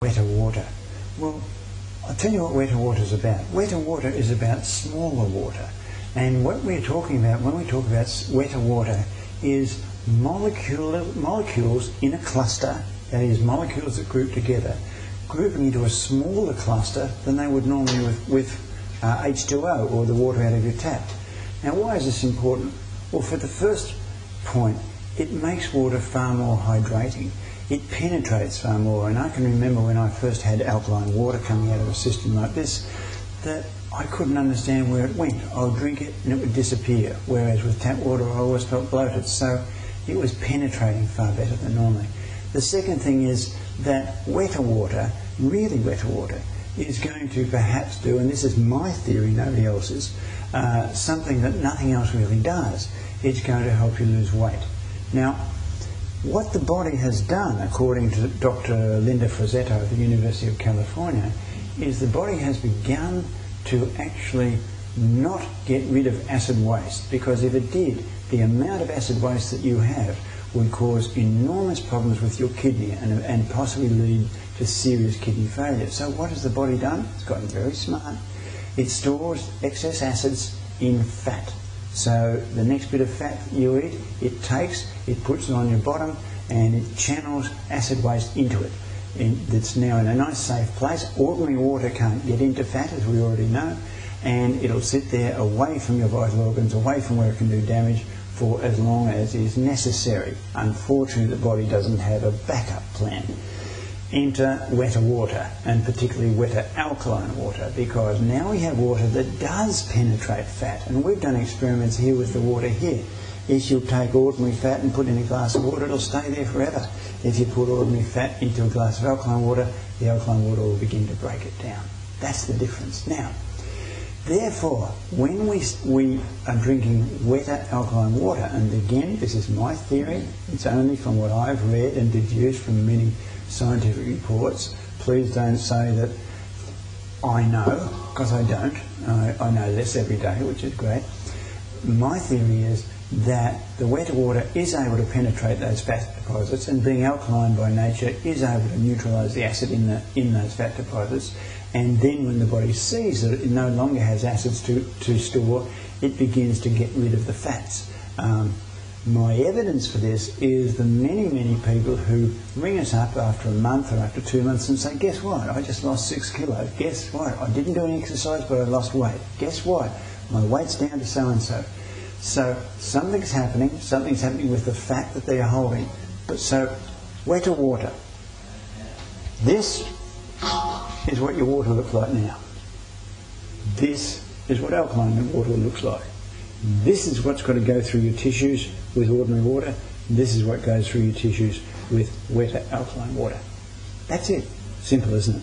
Wetter water. Well, I'll tell you what wetter water is about. Wetter water is about smaller water. And what we're talking about when we talk about wetter water is molecules in a cluster, that is molecules that group together, grouping into a smaller cluster than they would normally with H2O or the water out of your tap. Now why is this important? Well, for the first point, it makes water far more hydrating. It penetrates far more, and I can remember when I first had alkaline water coming out of a system like this, that I couldn't understand where it went. I would drink it and it would disappear, whereas with tap water I always felt bloated, so it was penetrating far better than normally. The second thing is that wetter water, really wetter water, is going to perhaps do, and this is my theory, nobody else's, something that nothing else really does. It's going to help you lose weight. Now, what the body has done, according to Dr. Linda Frazzetto of the University of California, is the body has begun to actually not get rid of acid waste, because if it did, the amount of acid waste that you have would cause enormous problems with your kidney and possibly lead to serious kidney failure. So what has the body done? It's gotten very smart. It stores excess acids in fat. So the next bit of fat you eat, it takes, it puts it on your bottom, and it channels acid waste into it. It's now in a nice safe place. Ordinary water can't get into fat, as we already know, and it'll sit there away from your vital organs, away from where it can do damage, for as long as is necessary. Unfortunately, the body doesn't have a backup plan. Enter wetter water, and particularly wetter alkaline water, because now we have water that does penetrate fat, and we've done experiments here with the water here. If you take ordinary fat and put it in a glass of water, it'll stay there forever. If you put ordinary fat into a glass of alkaline water, the alkaline water will begin to break it down. That's the difference. Now, therefore, when we are drinking wetter alkaline water, and again, this is my theory, it's only from what I've read and deduced from many scientific reports. Please don't say that I know, because I don't. I know less every day, which is great. My theory is that the wetter water is able to penetrate those fat deposits, and being alkaline by nature is able to neutralise the acid in those fat deposits, and then when the body sees that it no longer has acids to store, it begins to get rid of the fats. My evidence for this is the many people who ring us up after a month or after 2 months and say, guess what, I just lost 6 kilos. Guess what, I didn't do any exercise but I lost weight. Guess what, my weight's down to so and so. So something's happening with the fat that they are holding. But so, wetter water. This is what your water looks like now. This is what alkaline water looks like. This is what's got to go through your tissues with ordinary water. This is what goes through your tissues with wetter alkaline water. That's it. Simple, isn't it?